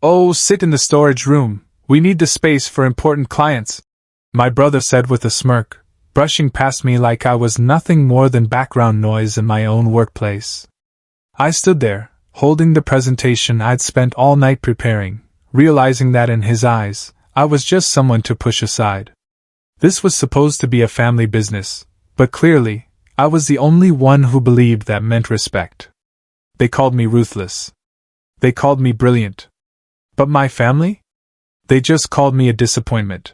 "Oh, sit in the storage room. We need the space for important clients," my brother said with a smirk, brushing past me like I was nothing more than background noise in my own workplace. I stood there, holding the presentation I'd spent all night preparing, realizing that in his eyes, I was just someone to push aside. This was supposed to be a family business, but clearly, I was the only one who believed that meant respect. They called me ruthless. They called me brilliant. But my family? They just called me a disappointment.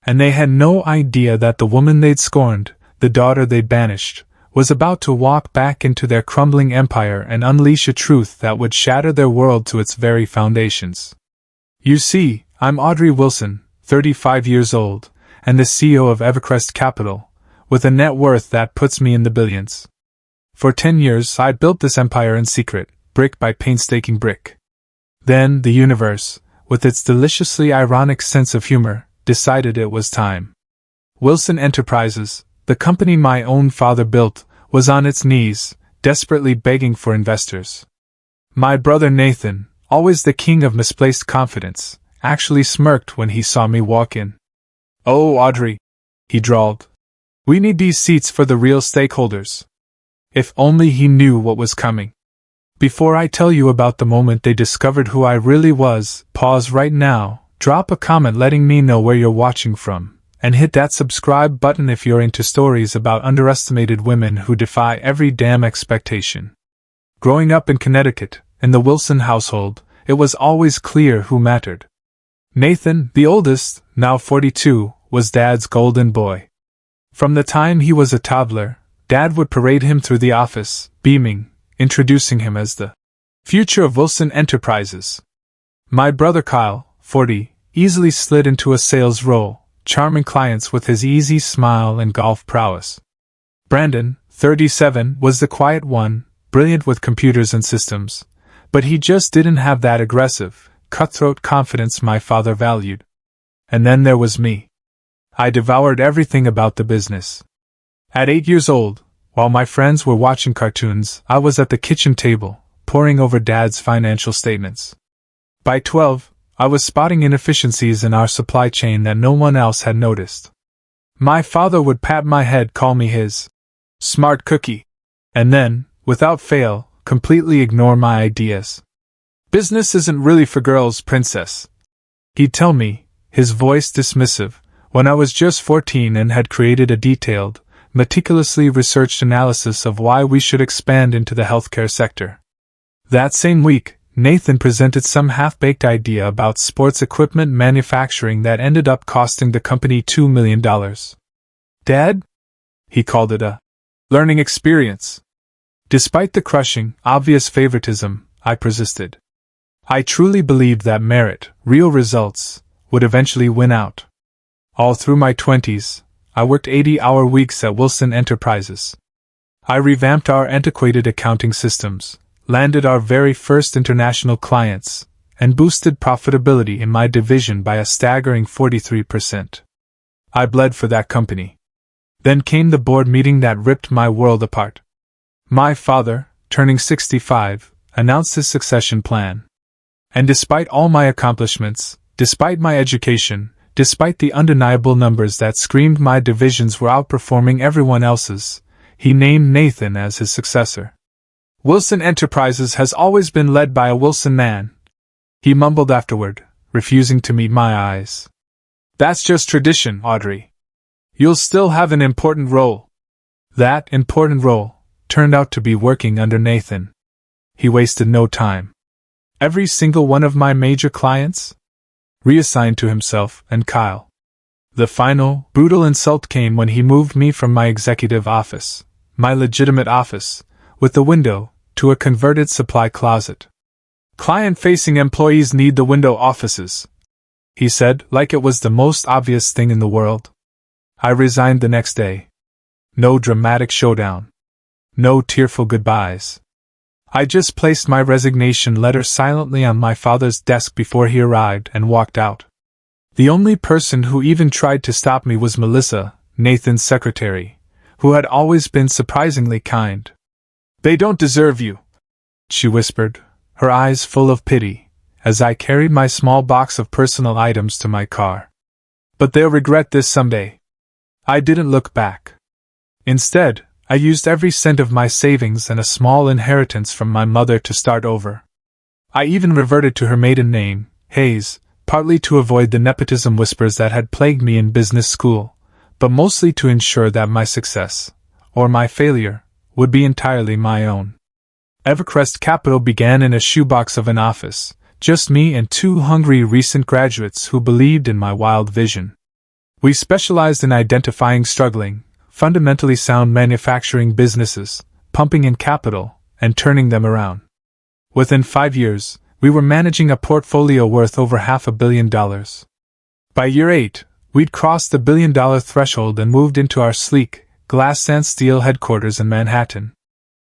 And they had no idea that the woman they'd scorned, the daughter they'd banished, was about to walk back into their crumbling empire and unleash a truth that would shatter their world to its very foundations. You see, I'm Audrey Wilson, 35 years old, and the CEO of Evercrest Capital, with a net worth that puts me in the billions. For 10 years I'd built this empire in secret, brick by painstaking brick. Then the universe, with its deliciously ironic sense of humor, decided it was time. Wilson Enterprises, the company my own father built, was on its knees, desperately begging for investors. My brother Nathan, always the king of misplaced confidence, actually smirked when he saw me walk in. "Oh, Audrey," he drawled. "We need these seats for the real stakeholders." If only he knew what was coming. Before I tell you about the moment they discovered who I really was, pause right now, drop a comment letting me know where you're watching from, and hit that subscribe button if you're into stories about underestimated women who defy every damn expectation. Growing up in Connecticut, in the Wilson household, it was always clear who mattered. Nathan, the oldest, now 42, was Dad's golden boy. From the time he was a toddler, Dad would parade him through the office, beaming, introducing him as the future of Wilson Enterprises. My brother Kyle, 40, easily slid into a sales role, charming clients with his easy smile and golf prowess. Brandon, 37, was the quiet one, brilliant with computers and systems, but he just didn't have that aggressive, cutthroat confidence my father valued. And then there was me. I devoured everything about the business. At 8 years old, while my friends were watching cartoons, I was at the kitchen table, poring over Dad's financial statements. By 12, I was spotting inefficiencies in our supply chain that no one else had noticed. My father would pat my head, call me his smart cookie, and then, without fail, completely ignore my ideas. "Business isn't really for girls, princess," he'd tell me, his voice dismissive, when I was just 14 and had created a detailed, meticulously researched analysis of why we should expand into the healthcare sector. That same week, Nathan presented some half-baked idea about sports equipment manufacturing that ended up costing the company $2 million. "Dad?" He called it a learning experience. Despite the crushing, obvious favoritism, I persisted. I truly believed that merit, real results, would eventually win out. All through my 20s, I worked 80-hour weeks at Wilson Enterprises. I revamped our antiquated accounting systems, landed our very first international clients, and boosted profitability in my division by a staggering 43%. I bled for that company. Then came the board meeting that ripped my world apart. My father, turning 65, announced his succession plan. And despite all my accomplishments, despite my education, despite the undeniable numbers that screamed my divisions were outperforming everyone else's, he named Nathan as his successor. "Wilson Enterprises has always been led by a Wilson man," he mumbled afterward, refusing to meet my eyes. "That's just tradition, Audrey. You'll still have an important role." That important role turned out to be working under Nathan. He wasted no time. Every single one of my major clients reassigned to himself and Kyle. The final, brutal insult came when he moved me from my executive office, my legitimate office, with the window, to a converted supply closet. "Client-facing employees need the window offices," he said, like it was the most obvious thing in the world. I resigned the next day. No dramatic showdown. No tearful goodbyes. I just placed my resignation letter silently on my father's desk before he arrived and walked out. The only person who even tried to stop me was Melissa, Nathan's secretary, who had always been surprisingly kind. "They don't deserve you," she whispered, her eyes full of pity, as I carried my small box of personal items to my car. But they'll regret this someday. I didn't look back. Instead, I used every cent of my savings and a small inheritance from my mother to start over. I even reverted to her maiden name, Hayes, partly to avoid the nepotism whispers that had plagued me in business school, but mostly to ensure that my success, or my failure, would be entirely my own. Evercrest Capital began in a shoebox of an office, just me and two hungry recent graduates who believed in my wild vision. We specialized in identifying struggling, fundamentally sound manufacturing businesses, pumping in capital, and turning them around. Within 5 years, we were managing a portfolio worth over $500 million. By year 8, we'd crossed the billion-dollar threshold and moved into our sleek, glass and steel headquarters in Manhattan.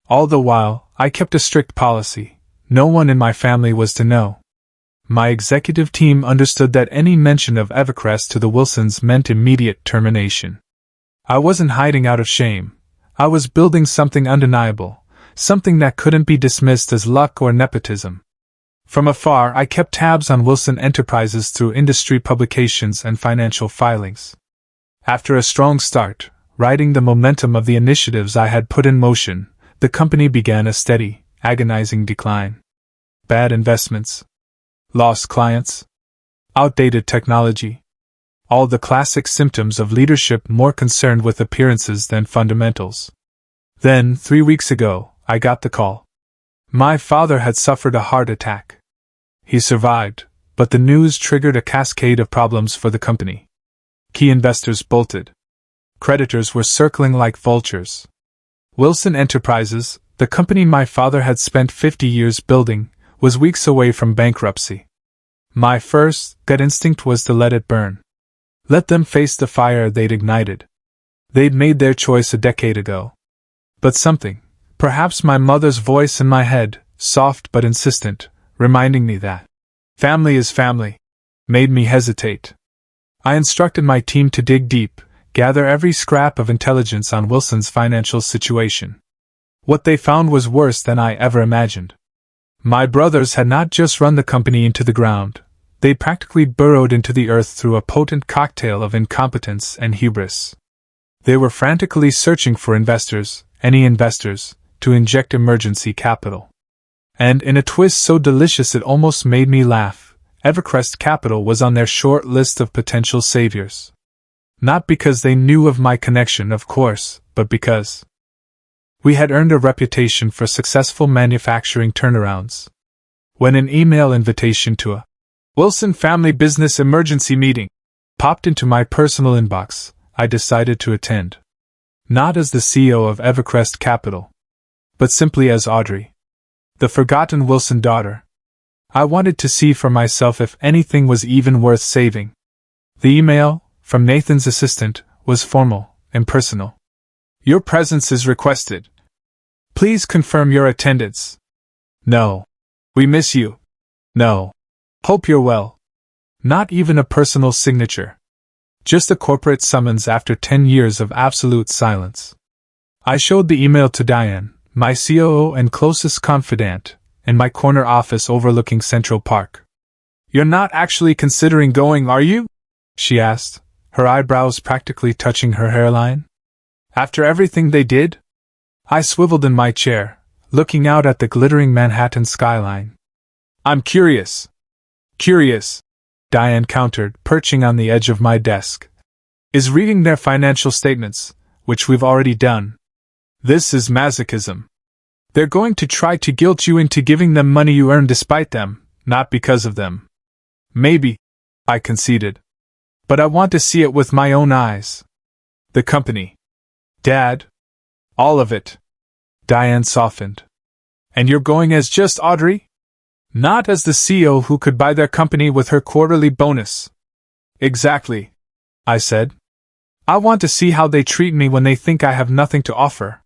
All the while, I kept a strict policy: no one in my family was to know. My executive team understood that any mention of Evercrest to the Wilsons meant immediate termination. I wasn't hiding out of shame. I was building something undeniable, something that couldn't be dismissed as luck or nepotism. From afar, I kept tabs on Wilson Enterprises through industry publications and financial filings. After a strong start, riding the momentum of the initiatives I had put in motion, the company began a steady, agonizing decline. Bad investments. Lost clients. Outdated technology. All the classic symptoms of leadership more concerned with appearances than fundamentals. Then, 3 weeks ago, I got the call. My father had suffered a heart attack. He survived, but the news triggered a cascade of problems for the company. Key investors bolted. Creditors were circling like vultures. Wilson Enterprises, the company my father had spent 50 years building, was weeks away from bankruptcy. My first gut instinct was to let it burn. Let them face the fire they'd ignited. They'd made their choice a decade ago. But something, perhaps my mother's voice in my head, soft but insistent, reminding me that family is family, made me hesitate. I instructed my team to dig deep, gather every scrap of intelligence on Wilson's financial situation. What they found was worse than I ever imagined. My brothers had not just run the company into the ground, they practically burrowed into the earth through a potent cocktail of incompetence and hubris. They were frantically searching for investors, any investors, to inject emergency capital. And in a twist so delicious it almost made me laugh, Evercrest Capital was on their short list of potential saviors. Not because they knew of my connection, of course, but because we had earned a reputation for successful manufacturing turnarounds. When an email invitation to a Wilson Family Business Emergency Meeting popped into my personal inbox, I decided to attend. Not as the CEO of Evercrest Capital, but simply as Audrey, the forgotten Wilson daughter. I wanted to see for myself if anything was even worth saving. The email, from Nathan's assistant, was formal, impersonal. Your presence is requested. Please confirm your attendance. No. We miss you. No. Hope you're well. Not even a personal signature. Just a corporate summons after 10 years of absolute silence. I showed the email to Diane, my COO and closest confidant, in my corner office overlooking Central Park. You're not actually considering going, are you? She asked, her eyebrows practically touching her hairline. After everything they did? I swiveled in my chair, looking out at the glittering Manhattan skyline. I'm curious. Curious, Diane countered, perching on the edge of my desk. Is reading their financial statements, which we've already done. This is masochism. They're going to try to guilt you into giving them money you earned despite them, not because of them. Maybe, I conceded. But I want to see it with my own eyes. The company. Dad. All of it. Diane softened. And you're going as just Audrey? Not as the CEO who could buy their company with her quarterly bonus. Exactly, I said. I want to see how they treat me when they think I have nothing to offer.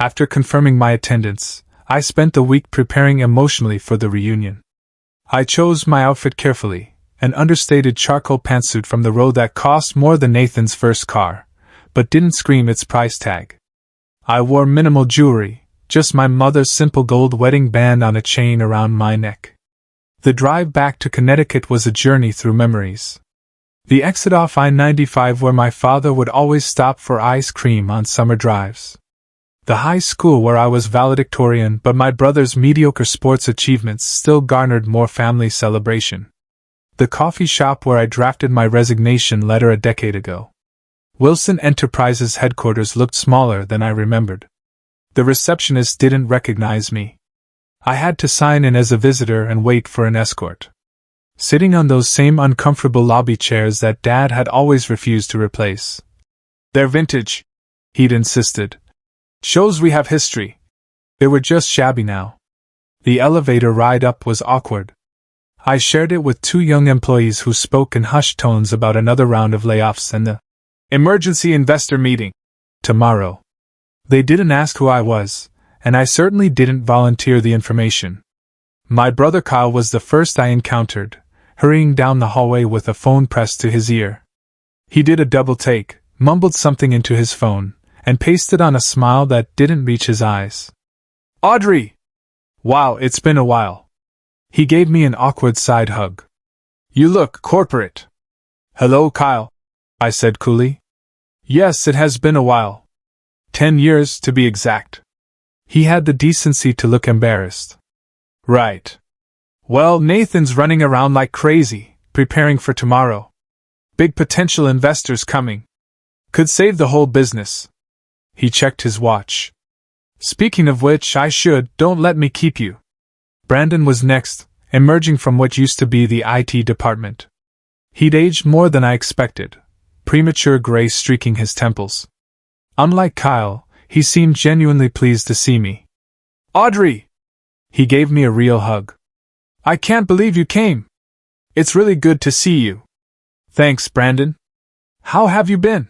After confirming my attendance, I spent the week preparing emotionally for the reunion. I chose my outfit carefully, an understated charcoal pantsuit from the road that cost more than Nathan's first car, but didn't scream its price tag. I wore minimal jewelry, just my mother's simple gold wedding band on a chain around my neck. The drive back to Connecticut was a journey through memories. The exit off I-95 where my father would always stop for ice cream on summer drives. The high school where I was valedictorian but my brother's mediocre sports achievements still garnered more family celebration. The coffee shop where I drafted my resignation letter a decade ago. Wilson Enterprises headquarters looked smaller than I remembered. The receptionist didn't recognize me. I had to sign in as a visitor and wait for an escort. Sitting on those same uncomfortable lobby chairs that Dad had always refused to replace. "They're vintage," he'd insisted. "Shows we have history." They were just shabby now. The elevator ride up was awkward. I shared it with two young employees who spoke in hushed tones about another round of layoffs and the emergency investor meeting tomorrow. They didn't ask who I was, and I certainly didn't volunteer the information. My brother Kyle was the first I encountered, hurrying down the hallway with a phone pressed to his ear. He did a double take, mumbled something into his phone, and pasted on a smile that didn't reach his eyes. "Audrey! Wow, it's been a while." He gave me an awkward side hug. "You look corporate." "Hello, Kyle," I said coolly. "Yes, it has been a while. 10 years, to be exact." He had the decency to look embarrassed. "Right. Well, Nathan's running around like crazy, preparing for tomorrow. Big potential investors coming. Could save the whole business." He checked his watch. "Speaking of which, don't let me keep you." Brandon was next, emerging from what used to be the IT department. He'd aged more than I expected, premature gray streaking his temples. Unlike Kyle, he seemed genuinely pleased to see me. "Audrey!" He gave me a real hug. "I can't believe you came. It's really good to see you." "Thanks, Brandon. How have you been?"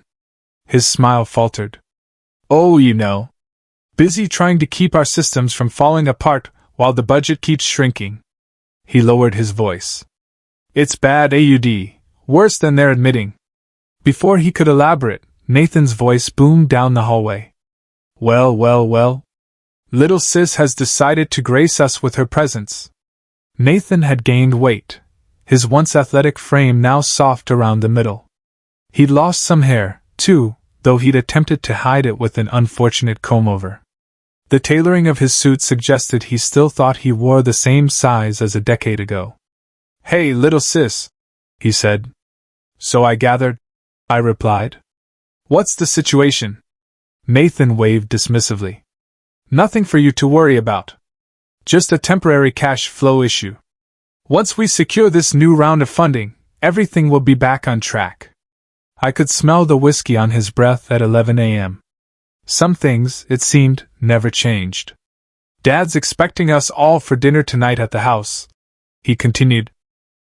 His smile faltered. "Oh, you know. Busy trying to keep our systems from falling apart while the budget keeps shrinking." He lowered his voice. "It's bad, AUD, worse than they're admitting." Before he could elaborate, Nathan's voice boomed down the hallway. Well. Little sis has decided to grace us with her presence." Nathan had gained weight, his once athletic frame now soft around the middle. He'd lost some hair, too, though he'd attempted to hide it with an unfortunate comb-over. The tailoring of his suit suggested he still thought he wore the same size as a decade ago. "Hey, little sis," he said. "So I gathered," I replied. "What's the situation?" Nathan waved dismissively. "Nothing for you to worry about. Just a temporary cash flow issue. Once we secure this new round of funding, everything will be back on track." I could smell the whiskey on his breath at 11 a.m. Some things, it seemed, never changed. "Dad's expecting us all for dinner tonight at the house," he continued.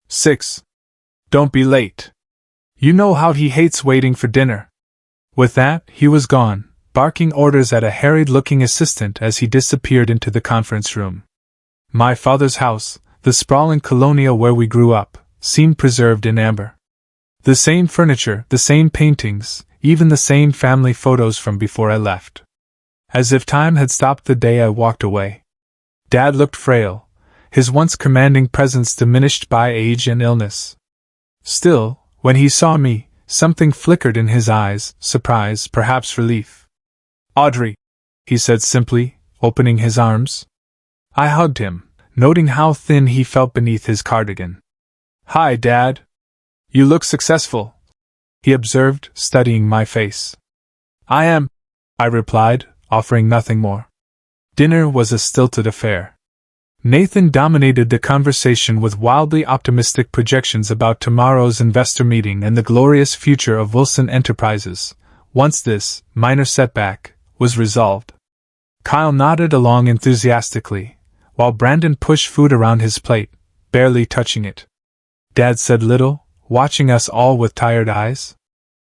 6. Don't be late. You know how he hates waiting for dinner." With that, he was gone, barking orders at a harried-looking assistant as he disappeared into the conference room. My father's house, the sprawling colonial where we grew up, seemed preserved in amber. The same furniture, the same paintings, even the same family photos from before I left. As if time had stopped the day I walked away. Dad looked frail, his once commanding presence diminished by age and illness. Still, when he saw me, something flickered in his eyes, surprise, perhaps relief. "Audrey," he said simply, opening his arms. I hugged him, noting how thin he felt beneath his cardigan. "Hi, Dad. You look successful," he observed, studying my face. "I am," I replied, offering nothing more. Dinner was a stilted affair. Nathan dominated the conversation with wildly optimistic projections about tomorrow's investor meeting and the glorious future of Wilson Enterprises, once this minor setback was resolved. Kyle nodded along enthusiastically, while Brandon pushed food around his plate, barely touching it. Dad said little, watching us all with tired eyes.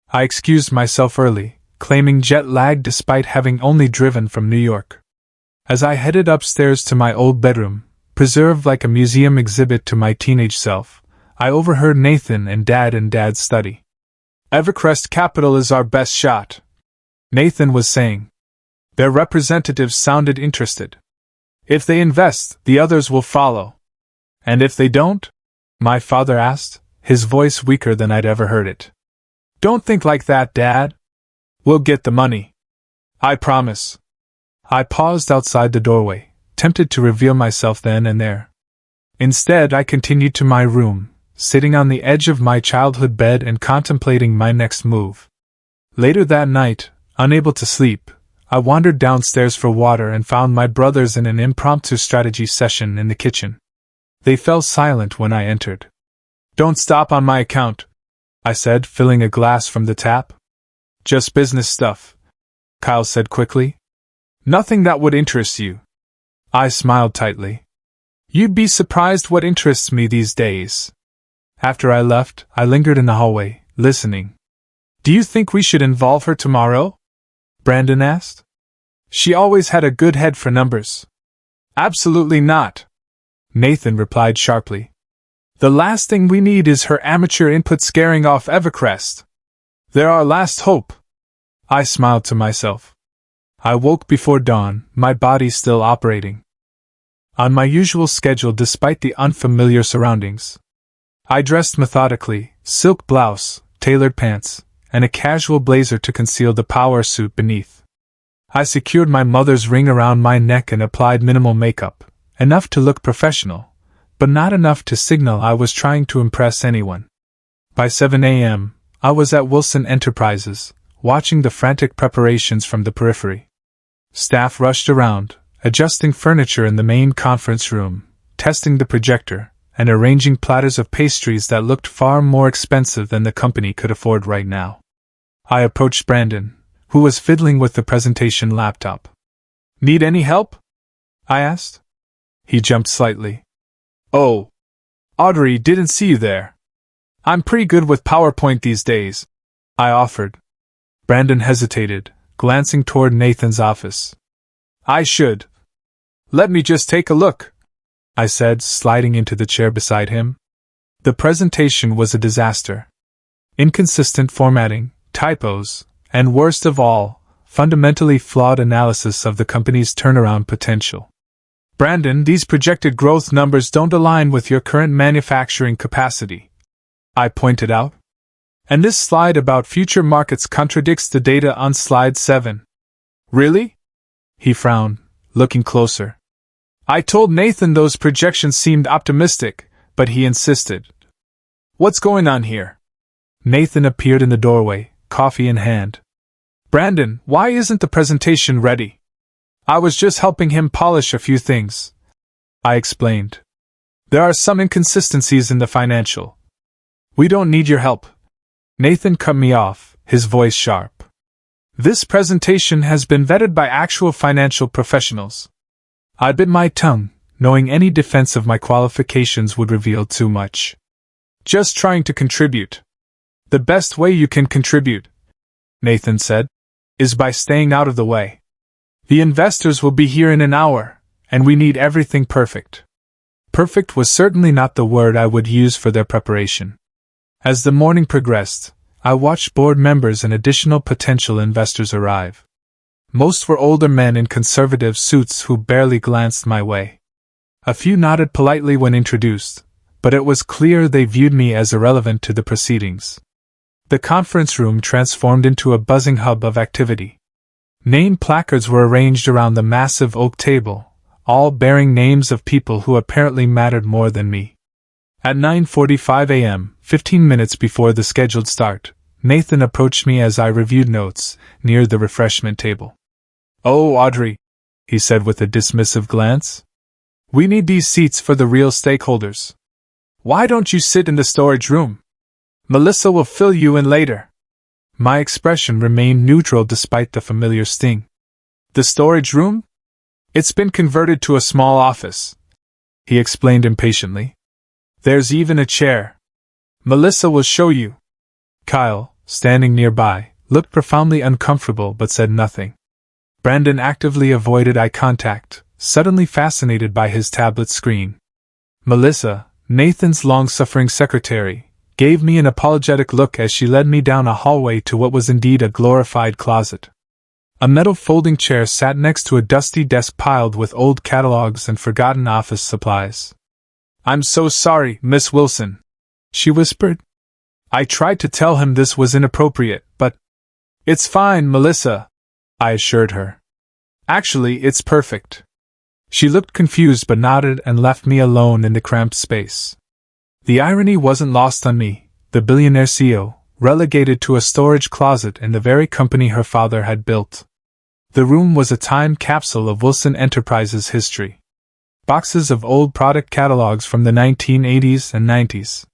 I excused myself early, claiming jet lag despite having only driven from New York. As I headed upstairs to my old bedroom, preserved like a museum exhibit to my teenage self, I overheard Nathan and Dad's study. "Evercrest Capital is our best shot," Nathan was saying. Their representatives sounded interested. "If they invest, the others will follow." And if they don't? My father asked, his voice weaker than I'd ever heard it. Don't think like that, Dad. We'll get the money. I promise. I paused outside the doorway, tempted to reveal myself then and there. Instead, I continued to my room, sitting on the edge of my childhood bed and contemplating my next move. Later that night, unable to sleep, I wandered downstairs for water and found my brothers in an impromptu strategy session in the kitchen. They fell silent when I entered. Don't stop on my account, I said, filling a glass from the tap. Just business stuff, Kyle said quickly. Nothing that would interest you. I smiled tightly. You'd be surprised what interests me these days. After I left, I lingered in the hallway, listening. Do you think we should involve her tomorrow? Brandon asked. She always had a good head for numbers. Absolutely not, Nathan replied sharply. The last thing we need is her amateur input scaring off Evercrest. They're our last hope. I smiled to myself. I woke before dawn, my body still operating. On my usual schedule despite the unfamiliar surroundings. I dressed methodically, silk blouse, tailored pants, and a casual blazer to conceal the power suit beneath. I secured my mother's ring around my neck and applied minimal makeup, enough to look professional, but not enough to signal I was trying to impress anyone. By 7 a.m., I was at Wilson Enterprises, watching the frantic preparations from the periphery. Staff rushed around, adjusting furniture in the main conference room, testing the projector, and arranging platters of pastries that looked far more expensive than the company could afford right now. I approached Brandon, who was fiddling with the presentation laptop. Need any help? I asked. He jumped slightly. Oh, Audrey, didn't see you there. I'm pretty good with PowerPoint these days, I offered. Brandon hesitated, glancing toward Nathan's office. I should. Let me just take a look, I said, sliding into the chair beside him. The presentation was a disaster. Inconsistent formatting, typos, and worst of all, fundamentally flawed analysis of the company's turnaround potential. Brandon, these projected growth numbers don't align with your current manufacturing capacity, I pointed out. And this slide about future markets contradicts the data on slide 7. Really? He frowned, looking closer. I told Nathan those projections seemed optimistic, but he insisted. What's going on here? Nathan appeared in the doorway, coffee in hand. Brandon, why isn't the presentation ready? I was just helping him polish a few things, I explained. There are some inconsistencies in the financial. We don't need your help. Nathan cut me off, his voice sharp. This presentation has been vetted by actual financial professionals. I bit my tongue, knowing any defense of my qualifications would reveal too much. Just trying to contribute. The best way you can contribute, Nathan said, is by staying out of the way. The investors will be here in an hour, and we need everything perfect. Perfect was certainly not the word I would use for their preparation. As the morning progressed, I watched board members and additional potential investors arrive. Most were older men in conservative suits who barely glanced my way. A few nodded politely when introduced, but it was clear they viewed me as irrelevant to the proceedings. The conference room transformed into a buzzing hub of activity. Name placards were arranged around the massive oak table, all bearing names of people who apparently mattered more than me. At 9:45 a.m., 15 minutes before the scheduled start, Nathan approached me as I reviewed notes, near the refreshment table. Oh, Audrey, he said with a dismissive glance. We need these seats for the real stakeholders. Why don't you sit in the storage room? Melissa will fill you in later. My expression remained neutral despite the familiar sting. The storage room? It's been converted to a small office, he explained impatiently. There's even a chair. Melissa will show you. Kyle, standing nearby, looked profoundly uncomfortable but said nothing. Brandon actively avoided eye contact, suddenly fascinated by his tablet screen. Melissa, Nathan's long-suffering secretary, gave me an apologetic look as she led me down a hallway to what was indeed a glorified closet. A metal folding chair sat next to a dusty desk piled with old catalogs and forgotten office supplies. "I'm so sorry, Miss Wilson," she whispered. I tried to tell him this was inappropriate, but "It's fine, Melissa," I assured her. "Actually, it's perfect." She looked confused but nodded and left me alone in the cramped space. The irony wasn't lost on me. The billionaire CEO, relegated to a storage closet in the very company her father had built. The room was a time capsule of Wilson Enterprises history. Boxes of old product catalogs from the 1980s and 90s.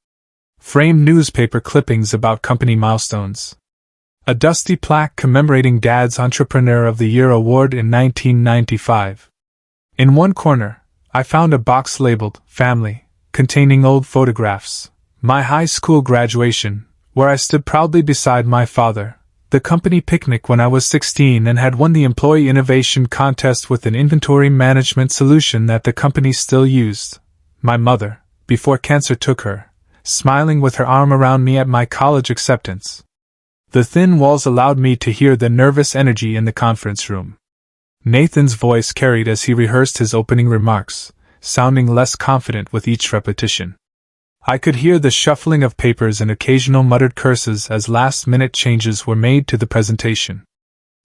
Framed newspaper clippings about company milestones. A dusty plaque commemorating Dad's Entrepreneur of the Year award in 1995. In one corner, I found a box labeled Family, containing old photographs. My high school graduation, where I stood proudly beside my father, the company picnic when I was 16 and had won the Employee Innovation Contest with an inventory management solution that the company still used, my mother, before cancer took her, smiling with her arm around me at my college acceptance. The thin walls allowed me to hear the nervous energy in the conference room. Nathan's voice carried as he rehearsed his opening remarks, sounding less confident with each repetition. I could hear the shuffling of papers and occasional muttered curses as last-minute changes were made to the presentation.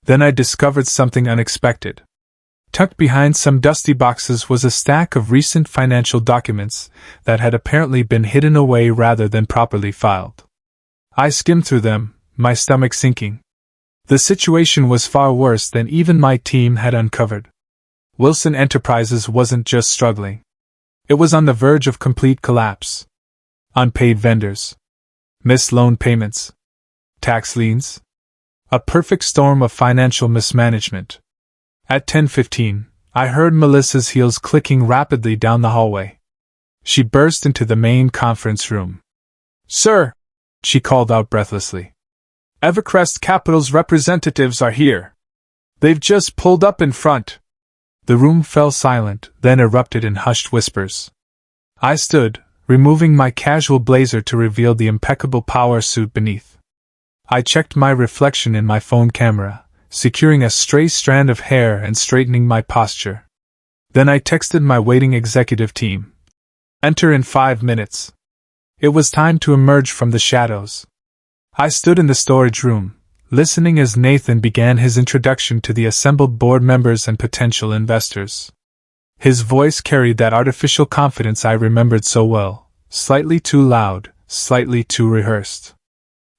Then I discovered something unexpected. Tucked behind some dusty boxes was a stack of recent financial documents that had apparently been hidden away rather than properly filed. I skimmed through them, my stomach sinking. The situation was far worse than even my team had uncovered. Wilson Enterprises wasn't just struggling. It was on the verge of complete collapse. Unpaid vendors. Missed loan payments. Tax liens. A perfect storm of financial mismanagement. At 10:15, I heard Melissa's heels clicking rapidly down the hallway. She burst into the main conference room. "Sir," she called out breathlessly. "Evercrest Capital's representatives are here. They've just pulled up in front." The room fell silent, then erupted in hushed whispers. I stood, removing my casual blazer to reveal the impeccable power suit beneath. I checked my reflection in my phone camera, securing a stray strand of hair and straightening my posture. Then I texted my waiting executive team. "Enter in 5 minutes." It was time to emerge from the shadows. I stood in the storage room, listening as Nathan began his introduction to the assembled board members and potential investors. His voice carried that artificial confidence I remembered so well, slightly too loud, slightly too rehearsed.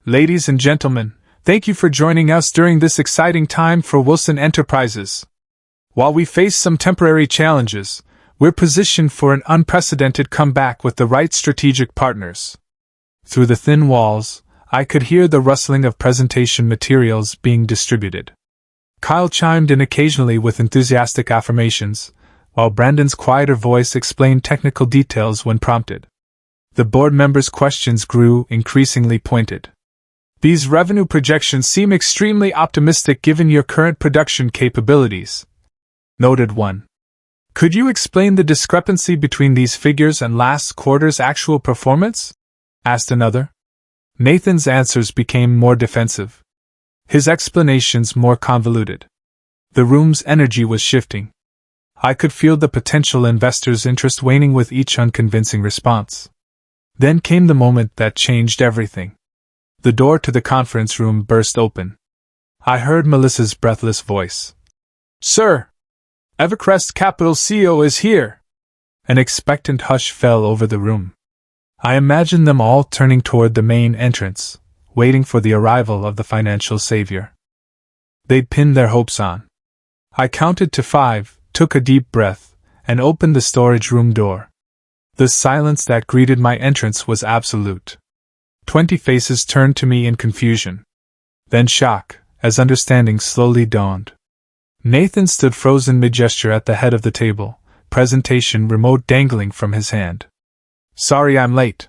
"Ladies and gentlemen, thank you for joining us during this exciting time for Wilson Enterprises. While we face some temporary challenges, we're positioned for an unprecedented comeback with the right strategic partners." Through the thin walls, I could hear the rustling of presentation materials being distributed. Kyle chimed in occasionally with enthusiastic affirmations, while Brandon's quieter voice explained technical details when prompted. The board members' questions grew increasingly pointed. "These revenue projections seem extremely optimistic given your current production capabilities," noted one. "Could you explain the discrepancy between these figures and last quarter's actual performance?" asked another. Nathan's answers became more defensive. His explanations more convoluted. The room's energy was shifting. I could feel the potential investors' interest waning with each unconvincing response. Then came the moment that changed everything. The door to the conference room burst open. I heard Melissa's breathless voice. "Sir! Evercrest Capital CEO is here!" An expectant hush fell over the room. I imagined them all turning toward the main entrance, waiting for the arrival of the financial savior. They'd pinned their hopes on. I counted to 5, took a deep breath, and opened the storage room door. The silence that greeted my entrance was absolute. 20 faces turned to me in confusion. Then shock, as understanding slowly dawned. Nathan stood frozen mid-gesture at the head of the table, presentation remote dangling from his hand. "Sorry I'm late,"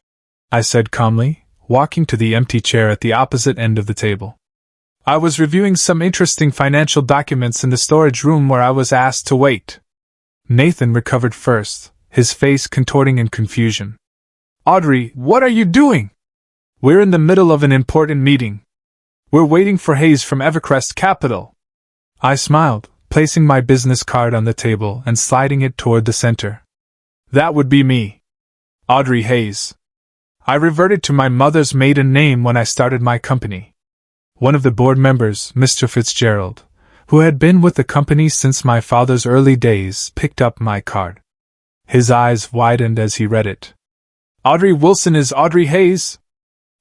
I said calmly, walking to the empty chair at the opposite end of the table. "I was reviewing some interesting financial documents in the storage room where I was asked to wait." Nathan recovered first, his face contorting in confusion. "Audrey, what are you doing?" "We're in the middle of an important meeting. We're waiting for Hayes from Evercrest Capital." I smiled, placing my business card on the table and sliding it toward the center. "That would be me." Audrey Hayes. I reverted to my mother's maiden name when I started my company. One of the board members, Mr. Fitzgerald, who had been with the company since my father's early days, picked up my card. His eyes widened as he read it. Audrey Wilson is Audrey Hayes?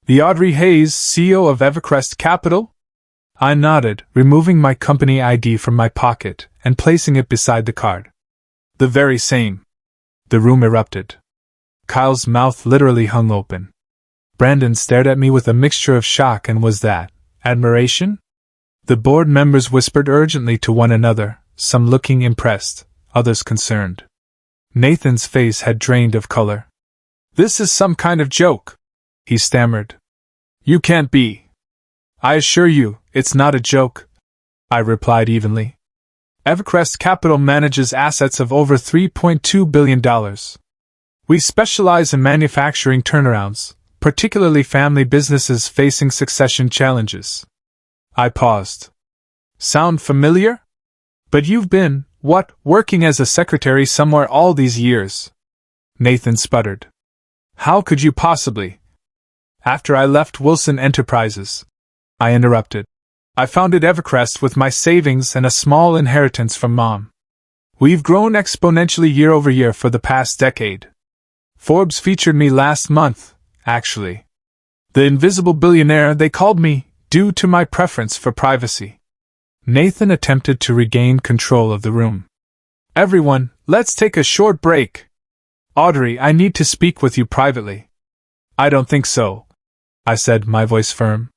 The Audrey Hayes, CEO of Evercrest Capital? I nodded, removing my company ID from my pocket and placing it beside the card. The very same. The room erupted. Kyle's mouth literally hung open. Brandon stared at me with a mixture of shock and was that admiration? The board members whispered urgently to one another, some looking impressed, others concerned. Nathan's face had drained of color. This is some kind of joke, he stammered. You can't be. I assure you, it's not a joke, I replied evenly. Evercrest Capital manages assets of over $3.2 billion. We specialize in manufacturing turnarounds, particularly family businesses facing succession challenges. I paused. Sound familiar? But you've been, working as a secretary somewhere all these years? Nathan sputtered. How could you possibly? After I left Wilson Enterprises, I interrupted. I founded Evercrest with my savings and a small inheritance from Mom. We've grown exponentially year over year for the past decade. Forbes featured me last month, actually. The invisible billionaire they called me, due to my preference for privacy. Nathan attempted to regain control of the room. Everyone, let's take a short break. Audrey, I need to speak with you privately. I don't think so, I said, my voice firm.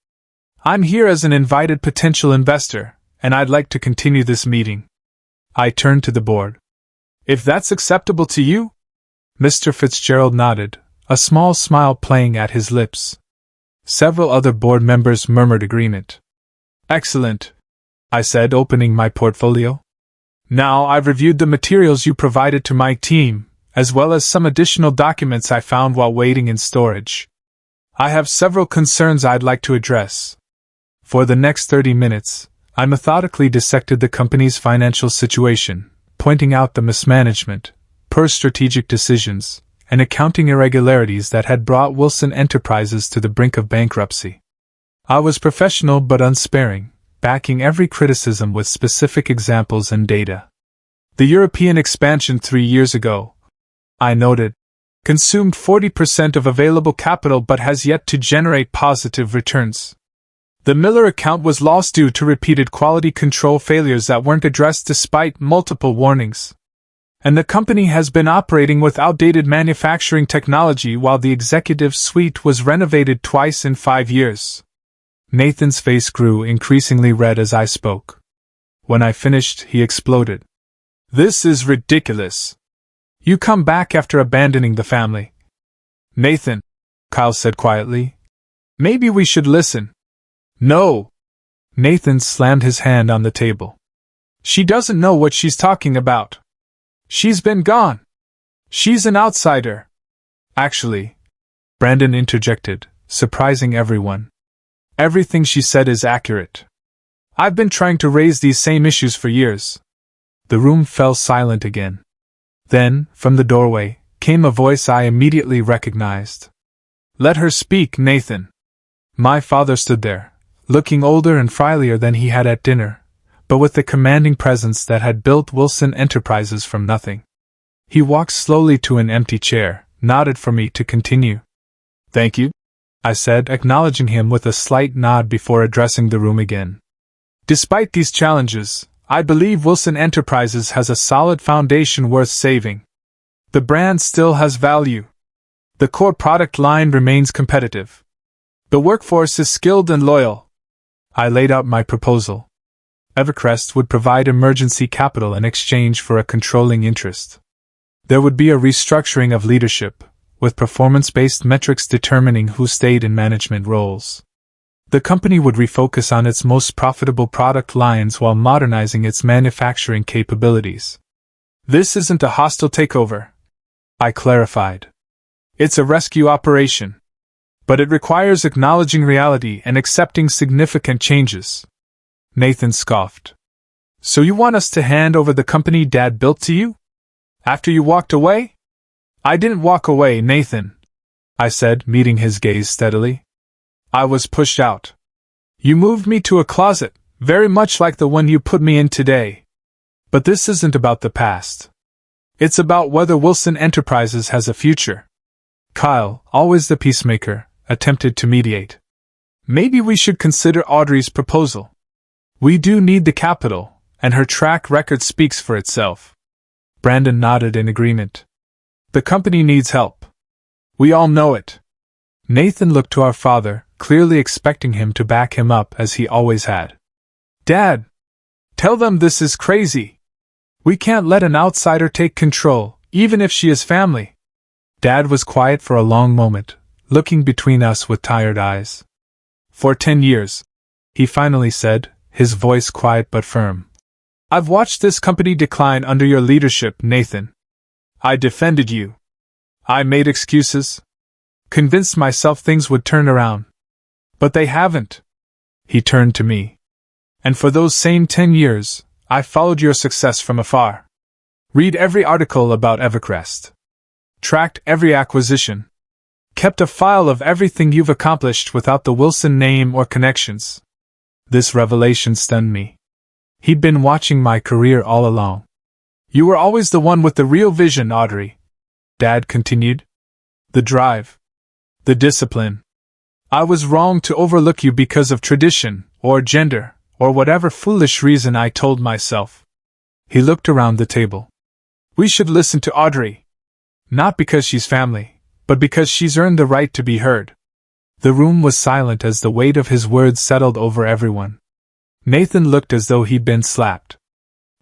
I'm here as an invited potential investor, and I'd like to continue this meeting. I turned to the board. If that's acceptable to you? Mr. Fitzgerald nodded, a small smile playing at his lips. Several other board members murmured agreement. Excellent, I said, opening my portfolio. Now I've reviewed the materials you provided to my team, as well as some additional documents I found while waiting in storage. I have several concerns I'd like to address. For the next 30 minutes, I methodically dissected the company's financial situation, pointing out the mismanagement, poor strategic decisions, and accounting irregularities that had brought Wilson Enterprises to the brink of bankruptcy. I was professional but unsparing, backing every criticism with specific examples and data. The European expansion 3 years ago, I noted, consumed 40% of available capital but has yet to generate positive returns. The Miller account was lost due to repeated quality control failures that weren't addressed despite multiple warnings. And the company has been operating with outdated manufacturing technology while the executive suite was renovated twice in 5 years. Nathan's face grew increasingly red as I spoke. When I finished, he exploded. This is ridiculous. You come back after abandoning the family. Nathan, Kyle said quietly. Maybe we should listen. No. Nathan slammed his hand on the table. She doesn't know what she's talking about. She's been gone. She's an outsider. Actually, Brandon interjected, surprising everyone. Everything she said is accurate. I've been trying to raise these same issues for years. The room fell silent again. Then, from the doorway, came a voice I immediately recognized. Let her speak, Nathan. My father stood there, looking older and frielier than he had at dinner, but with the commanding presence that had built Wilson Enterprises from nothing. He walked slowly to an empty chair, nodded for me to continue. Thank you, I said, acknowledging him with a slight nod before addressing the room again. Despite these challenges, I believe Wilson Enterprises has a solid foundation worth saving. The brand still has value. The core product line remains competitive. The workforce is skilled and loyal. I laid out my proposal. Evercrest would provide emergency capital in exchange for a controlling interest. There would be a restructuring of leadership, with performance-based metrics determining who stayed in management roles. The company would refocus on its most profitable product lines while modernizing its manufacturing capabilities. This isn't a hostile takeover, I clarified. It's a rescue operation. But it requires acknowledging reality and accepting significant changes. Nathan scoffed. So you want us to hand over the company Dad built to you? After you walked away? I didn't walk away, Nathan, I said, meeting his gaze steadily. I was pushed out. You moved me to a closet, very much like the one you put me in today. But this isn't about the past. It's about whether Wilson Enterprises has a future. Kyle, always the peacemaker, attempted to mediate. Maybe we should consider Audrey's proposal. We do need the capital, and her track record speaks for itself. Brandon nodded in agreement. The company needs help. We all know it. Nathan looked to our father, clearly expecting him to back him up as he always had. Dad! Tell them this is crazy. We can't let an outsider take control, even if she is family. Dad was quiet for a long moment, looking between us with tired eyes. For 10 years, he finally said, his voice quiet but firm. I've watched this company decline under your leadership, Nathan. I defended you. I made excuses. Convinced myself things would turn around. But they haven't. He turned to me. And for those same 10 years, I followed your success from afar. Read every article about Evercrest. Tracked every acquisition. Kept a file of everything you've accomplished without the Wilson name or connections. This revelation stunned me. He'd been watching my career all along. You were always the one with the real vision, Audrey, Dad continued. The drive. The discipline. I was wrong to overlook you because of tradition, or gender, or whatever foolish reason I told myself. He looked around the table. We should listen to Audrey. Not because she's family, but because she's earned the right to be heard. The room was silent as the weight of his words settled over everyone. Nathan looked as though he'd been slapped.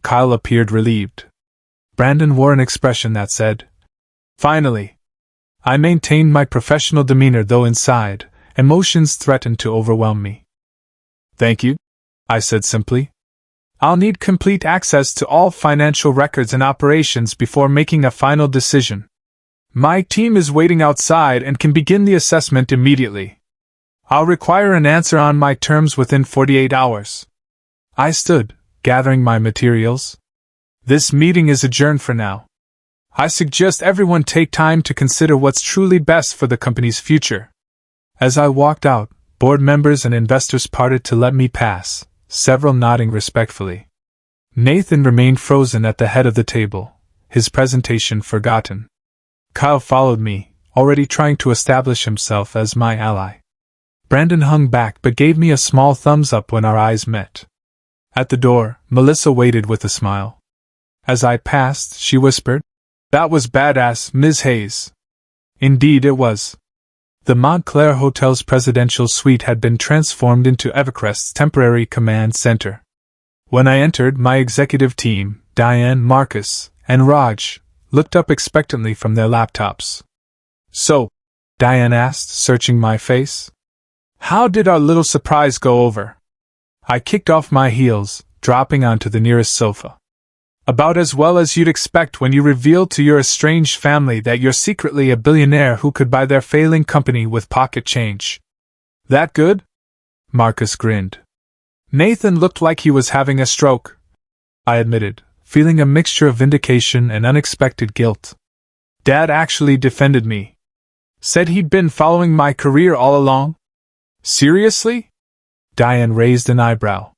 Kyle appeared relieved. Brandon wore an expression that said, Finally. I maintained my professional demeanor, though inside, emotions threatened to overwhelm me. Thank you, I said simply. I'll need complete access to all financial records and operations before making a final decision. My team is waiting outside and can begin the assessment immediately. I'll require an answer on my terms within 48 hours. I stood, gathering my materials. This meeting is adjourned for now. I suggest everyone take time to consider what's truly best for the company's future. As I walked out, board members and investors parted to let me pass, several nodding respectfully. Nathan remained frozen at the head of the table, his presentation forgotten. Kyle followed me, already trying to establish himself as my ally. Brandon hung back but gave me a small thumbs up when our eyes met. At the door, Melissa waited with a smile. As I passed, she whispered, That was badass, Ms. Hayes. Indeed it was. The Montclair Hotel's presidential suite had been transformed into Evercrest's temporary command center. When I entered, my executive team, Diane, Marcus, and Raj, looked up expectantly from their laptops. So, Diane asked, searching my face. How did our little surprise go over? I kicked off my heels, dropping onto the nearest sofa. About as well as you'd expect when you reveal to your estranged family that you're secretly a billionaire who could buy their failing company with pocket change. That good? Marcus grinned. Nathan looked like he was having a stroke, I admitted, feeling a mixture of vindication and unexpected guilt. Dad actually defended me. Said he'd been following my career all along. Seriously? Diane raised an eyebrow.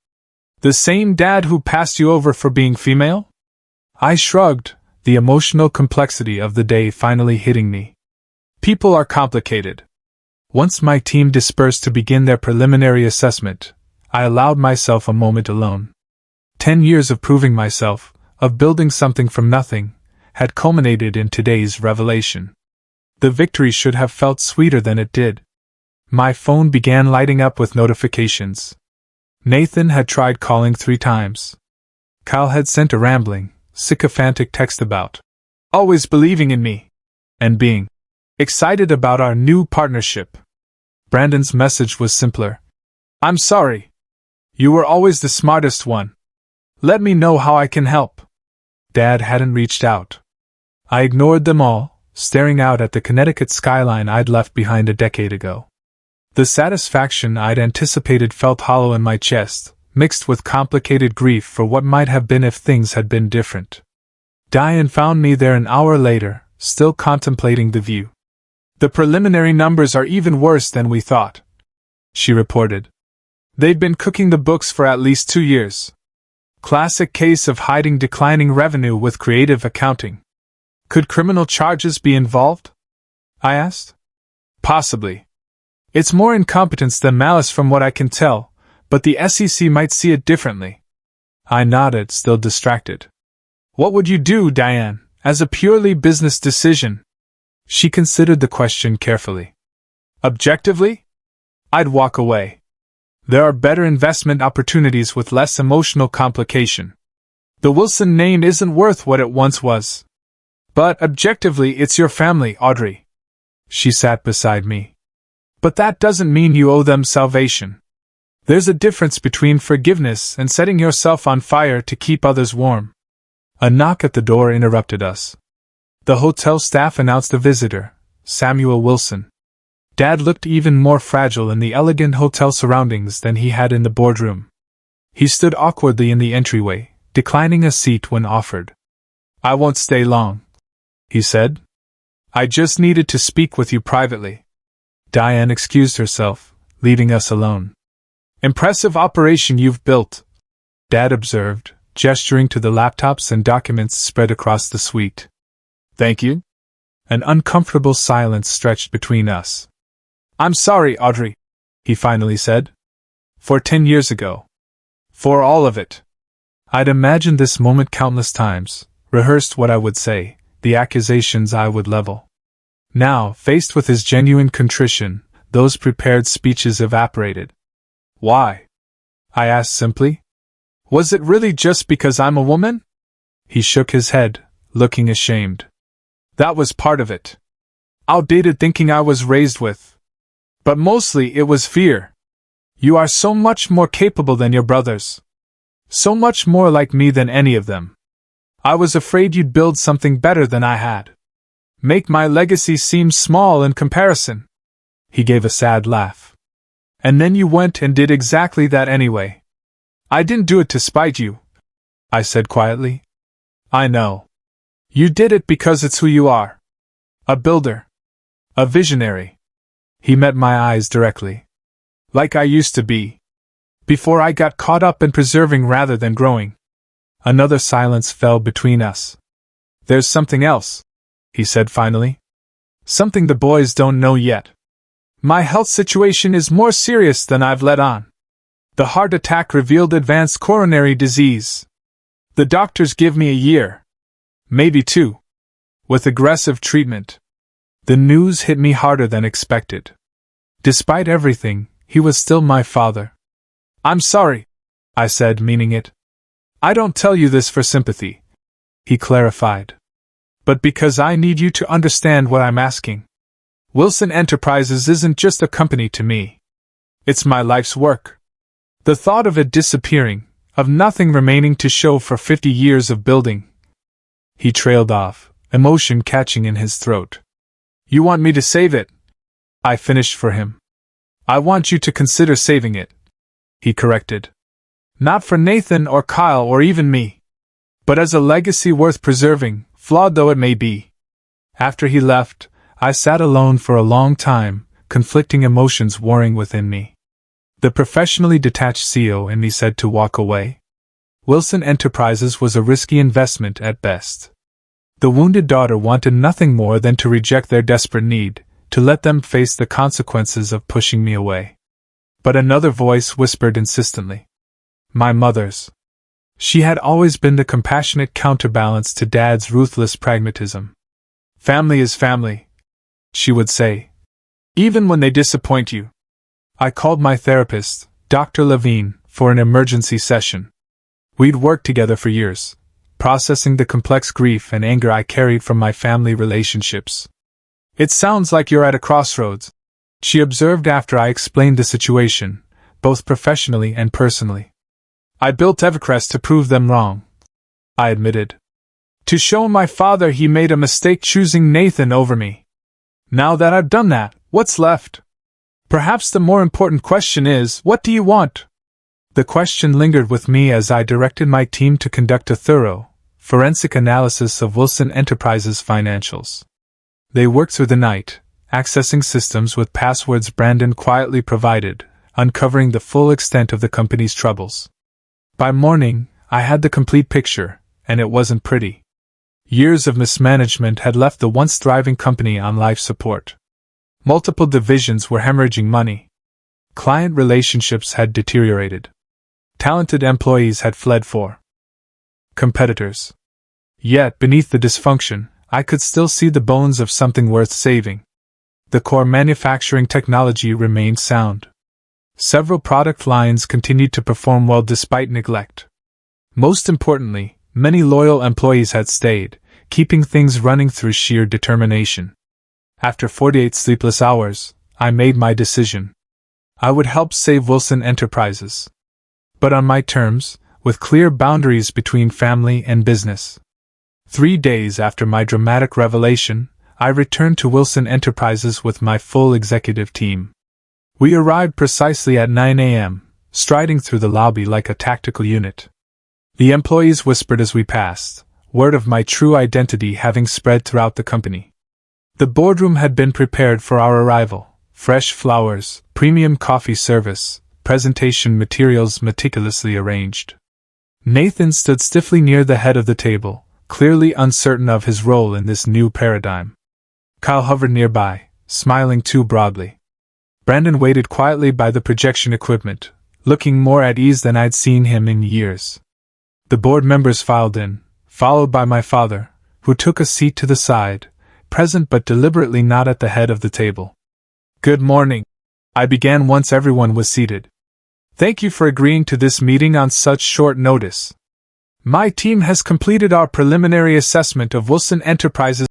The same dad who passed you over for being female? I shrugged, the emotional complexity of the day finally hitting me. People are complicated. Once my team dispersed to begin their preliminary assessment, I allowed myself a moment alone. 10 years of proving myself, of building something from nothing, had culminated in today's revelation. The victory should have felt sweeter than it did. My phone began lighting up with notifications. Nathan had tried calling 3 times. Kyle had sent a rambling, sycophantic text about always believing in me, and being excited about our new partnership. Brandon's message was simpler. I'm sorry. You were always the smartest one. Let me know how I can help. Dad hadn't reached out. I ignored them all, staring out at the Connecticut skyline I'd left behind a decade ago. The satisfaction I'd anticipated felt hollow in my chest, mixed with complicated grief for what might have been if things had been different. Diane found me there an hour later, still contemplating the view. "The preliminary numbers are even worse than we thought," she reported. "They've been cooking the books for at least 2 years. Classic case of hiding declining revenue with creative accounting." "Could criminal charges be involved?" I asked. "Possibly. It's more incompetence than malice from what I can tell, but the SEC might see it differently." I nodded, still distracted. "What would you do, Diane, as a purely business decision?" She considered the question carefully. "Objectively? I'd walk away. There are better investment opportunities with less emotional complication. The Wilson name isn't worth what it once was. But objectively, it's your family, Audrey." She sat beside me. "But that doesn't mean you owe them salvation. There's a difference between forgiveness and setting yourself on fire to keep others warm." A knock at the door interrupted us. The hotel staff announced a visitor, Samuel Wilson. Dad looked even more fragile in the elegant hotel surroundings than he had in the boardroom. He stood awkwardly in the entryway, declining a seat when offered. "I won't stay long," he said. "I just needed to speak with you privately." Diane excused herself, leaving us alone. "Impressive operation you've built," Dad observed, gesturing to the laptops and documents spread across the suite. "Thank you." An uncomfortable silence stretched between us. "I'm sorry, Audrey," he finally said. "For 10 years ago. For all of it." I'd imagined this moment countless times, rehearsed what I would say, the accusations I would level. Now, faced with his genuine contrition, those prepared speeches evaporated. "Why?" I asked simply. "Was it really just because I'm a woman?" He shook his head, looking ashamed. "That was part of it. Outdated thinking I was raised with. But mostly it was fear. You are so much more capable than your brothers. So much more like me than any of them. I was afraid you'd build something better than I had. Make my legacy seem small in comparison." He gave a sad laugh. "And then you went and did exactly that anyway." "I didn't do it to spite you," I said quietly. "I know. You did it because it's who you are. A builder. A visionary." He met my eyes directly. "Like I used to be. Before I got caught up in preserving rather than growing." Another silence fell between us. "There's something else," he said finally. "Something the boys don't know yet. My health situation is more serious than I've let on. The heart attack revealed advanced coronary disease. The doctors give me a year. Maybe 2. With aggressive treatment." The news hit me harder than expected. Despite everything, he was still my father. "I'm sorry," I said, meaning it. "I don't tell you this for sympathy," he clarified. "But because I need you to understand what I'm asking. Wilson Enterprises isn't just a company to me. It's my life's work. The thought of it disappearing, of nothing remaining to show for 50 years of building." He trailed off, emotion catching in his throat. "You want me to save it?" I finished for him. "I want you to consider saving it," he corrected. "Not for Nathan or Kyle or even me. But as a legacy worth preserving, flawed though it may be." After he left, I sat alone for a long time, conflicting emotions warring within me. The professionally detached CEO in me said to walk away. Wilson Enterprises was a risky investment at best. The wounded daughter wanted nothing more than to reject their desperate need, to let them face the consequences of pushing me away. But another voice whispered insistently. My mother's. She had always been the compassionate counterbalance to Dad's ruthless pragmatism. "Family is family," she would say, "even when they disappoint you." I called my therapist, Dr. Levine, for an emergency session. We'd worked together for years, processing the complex grief and anger I carried from my family relationships. "It sounds like you're at a crossroads," she observed after I explained the situation, both professionally and personally. "I built Evercrest to prove them wrong," I admitted. "To show my father he made a mistake choosing Nathan over me. Now that I've done that, what's left? Perhaps the more important question is, what do you want?" The question lingered with me as I directed my team to conduct a thorough, forensic analysis of Wilson Enterprises' financials. They worked through the night, accessing systems with passwords Brandon quietly provided, uncovering the full extent of the company's troubles. By morning, I had the complete picture, and it wasn't pretty. Years of mismanagement had left the once thriving company on life support. Multiple divisions were hemorrhaging money. Client relationships had deteriorated. Talented employees had fled for competitors. Yet, beneath the dysfunction, I could still see the bones of something worth saving. The core manufacturing technology remained sound. Several product lines continued to perform well despite neglect. Most importantly, many loyal employees had stayed, keeping things running through sheer determination. After 48 sleepless hours, I made my decision. I would help save Wilson Enterprises. But on my terms, with clear boundaries between family and business. 3 days after my dramatic revelation, I returned to Wilson Enterprises with my full executive team. We arrived precisely at 9 a.m., striding through the lobby like a tactical unit. The employees whispered as we passed, word of my true identity having spread throughout the company. The boardroom had been prepared for our arrival: fresh flowers, premium coffee service, presentation materials meticulously arranged. Nathan stood stiffly near the head of the table, clearly uncertain of his role in this new paradigm. Kyle hovered nearby, smiling too broadly. Brandon waited quietly by the projection equipment, looking more at ease than I'd seen him in years. The board members filed in, followed by my father, who took a seat to the side, present but deliberately not at the head of the table. "Good morning," I began once everyone was seated. "Thank you for agreeing to this meeting on such short notice. My team has completed our preliminary assessment of Wilson Enterprises